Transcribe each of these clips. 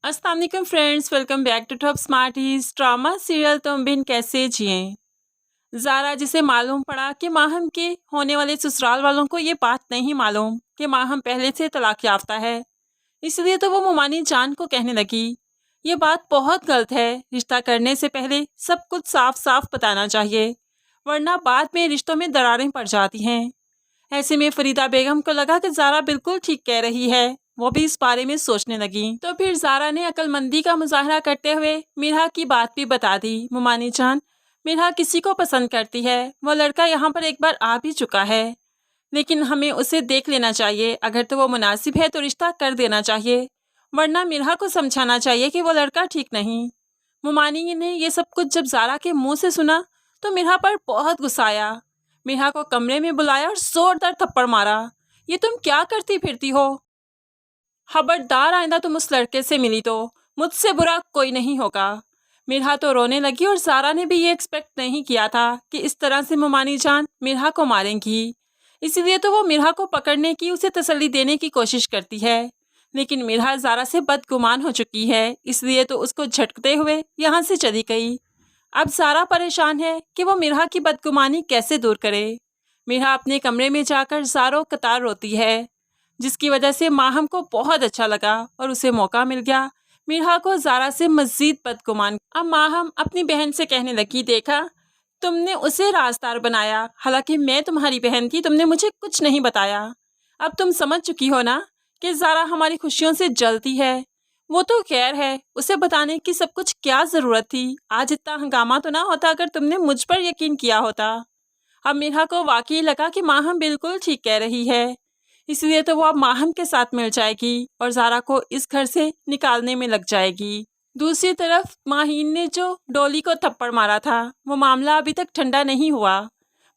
अस्सलाम वालेकुम friends, welcome back to top smarties. Drama serial Tum Bin कैसे जिएं। ज़ारा जिसे मालूम पड़ा कि माहम के होने वाले ससुराल वालों को ये बात नहीं मालूम कि माहम पहले से तलाक याफ्ता है, इसलिए तो वो मुमानी जान को कहने लगी, ये बात बहुत गलत है। रिश्ता करने से पहले सब कुछ साफ साफ बताना चाहिए, वरना बाद में रिश्तों में दरारें पड़ जाती हैं। ऐसे में फरीदा बेगम को लगा कि ज़ारा बिल्कुल ठीक कह रही है। वो भी इस बारे में सोचने लगी। तो फिर ज़ारा ने अक्लमंदी का मुजाहरा करते हुए मिरहा की बात भी बता दी। मुमानी जान, मिरहा किसी को पसंद करती है, वो लड़का यहाँ पर एक बार आ भी चुका है, लेकिन हमें उसे देख लेना चाहिए। अगर तो वो मुनासिब है तो रिश्ता कर देना चाहिए, वरना मिरहा को समझाना चाहिए कि वो लड़का ठीक नहीं। मुमानी ने ये सब कुछ जब ज़ारा के मुँह से सुना तो मिरहा पर बहुत गुस्सा आया। मिरहा को कमरे में बुलाया और जोरदार थप्पड़ मारा। ये तुम क्या करती फिरती हो? खबरदार, आइंदा तुम उस लड़के से मिली तो मुझसे बुरा कोई नहीं होगा। मिरहा तो रोने लगी और ज़ारा ने भी ये एक्सपेक्ट नहीं किया था कि इस तरह से मुमानी जान मिरहा को मारेंगी। इसीलिए तो वो मिरहा को पकड़ने की, उसे तसल्ली देने की कोशिश करती है, लेकिन मिरहा ज़ारा से बदगुमान हो चुकी है, इसलिए तो उसको झटकते हुए यहाँ से चली गई। अब ज़ारा परेशान है कि वो मिरहा की बदगुमानी कैसे दूर करे। मिरहा अपने कमरे में जाकर ज़ारो कतार रोती है, जिसकी वजह से माहम को बहुत अच्छा लगा और उसे मौका मिल गया मिरहा को ज़ारा से मज़ीद बदगुमान। अब माहम अपनी बहन से कहने लगी, देखा, तुमने उसे राजदार बनाया, हालांकि मैं तुम्हारी बहन थी, तुमने मुझे कुछ नहीं बताया। अब तुम समझ चुकी हो ना कि ज़ारा हमारी खुशियों से जलती है। वो तो खैर है, उसे बताने की सब कुछ क्या ज़रूरत थी। आज इतना हंगामा तो ना होता अगर तुमने मुझ पर यकीन किया होता। अब मिरहा को वाकई लगा कि माहम बिल्कुल ठीक कह रही है, इसलिए तो वो अब माहम के साथ मिल जाएगी और ज़ारा को इस घर से निकालने में लग जाएगी। दूसरी तरफ माहीन ने जो डोली को थप्पड़ मारा था, वो मामला अभी तक ठंडा नहीं हुआ,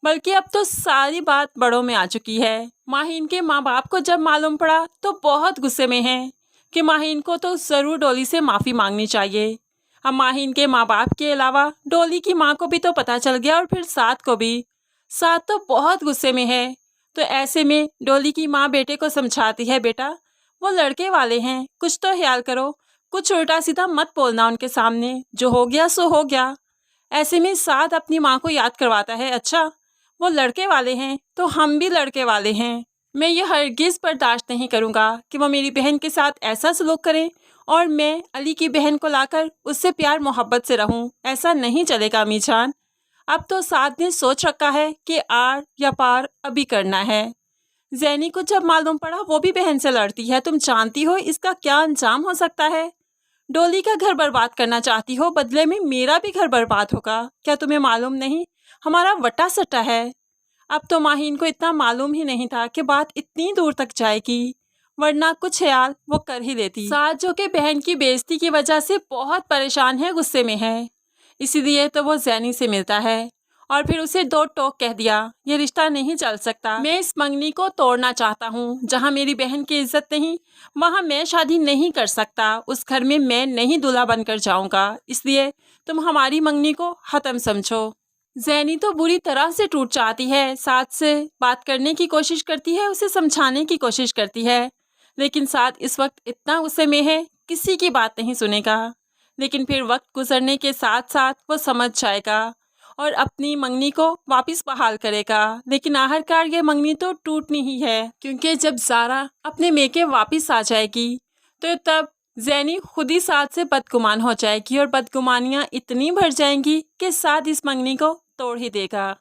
बल्कि अब तो सारी बात बड़ों में आ चुकी है। माहीन के माँ बाप को जब मालूम पड़ा तो बहुत गुस्से में हैं कि माहीन को तो ज़रूर डोली से माफ़ी मांगनी चाहिए। अब माहीन के माँ बाप के अलावा डोली की माँ को भी तो पता चल गया और फिर साथ को भी। साथ तो बहुत गुस्से में है। तो ऐसे में डोली की माँ बेटे को समझाती है, बेटा वो लड़के वाले हैं, कुछ तो ख्याल करो, कुछ उल्टा सीधा मत बोलना उनके सामने, जो हो गया सो हो गया। ऐसे में साथ अपनी माँ को याद करवाता है, अच्छा वो लड़के वाले हैं तो हम भी लड़के वाले हैं। मैं ये हरगिज़ बर्दाश्त नहीं करूँगा कि वो मेरी बहन के साथ ऐसा सलूक करें और मैं अली की बहन को लाकर उससे प्यार मोहब्बत से रहूँ। ऐसा नहीं चलेगा अम्मी जान। अब तो साथ ने सोच रखा है कि आर या पार अभी करना है। जैनी को जब मालूम पड़ा वो भी बहन से लड़ती है, तुम जानती हो इसका क्या अंजाम हो सकता है। डोली का घर बर्बाद करना चाहती हो, बदले में मेरा भी घर बर्बाद होगा। क्या तुम्हें मालूम नहीं, हमारा वटा सट्टा है। अब तो माहीन को इतना मालूम ही नहीं था कि बात इतनी दूर तक जाएगी, वरना कुछ ख्याल वो कर ही लेती। साथ जो कि बहन की बेइज्जती की वजह से बहुत परेशान है, गुस्से में है, इसीलिए तो वो जैनी से मिलता है और फिर उसे दो टोक कह दिया, ये रिश्ता नहीं चल सकता, मैं इस मंगनी को तोड़ना चाहता हूँ। जहाँ मेरी बहन की इज्जत नहीं, वहाँ मैं शादी नहीं कर सकता, उस घर में मैं नहीं दूल्हा बनकर जाऊँगा, इसलिए तुम हमारी मंगनी को ख़त्म समझो। जैनी तो बुरी तरह से टूट जाती है, साथ से बात करने की कोशिश करती है, उसे समझाने की कोशिश करती है, लेकिन साथ इस वक्त इतना गुस्से में है, किसी की बात नहीं सुनेगा। लेकिन फिर वक्त गुजरने के साथ साथ वो समझ जाएगा और अपनी मंगनी को वापस बहाल करेगा। लेकिन आखिरकार ये मंगनी तो टूटनी ही है, क्योंकि जब ज़ारा अपने मेके वापस आ जाएगी तो तब जैनी खुद ही साथ से बदगुमान हो जाएगी और बदगुमानियाँ इतनी बढ़ जाएंगी कि साथ इस मंगनी को तोड़ ही देगा।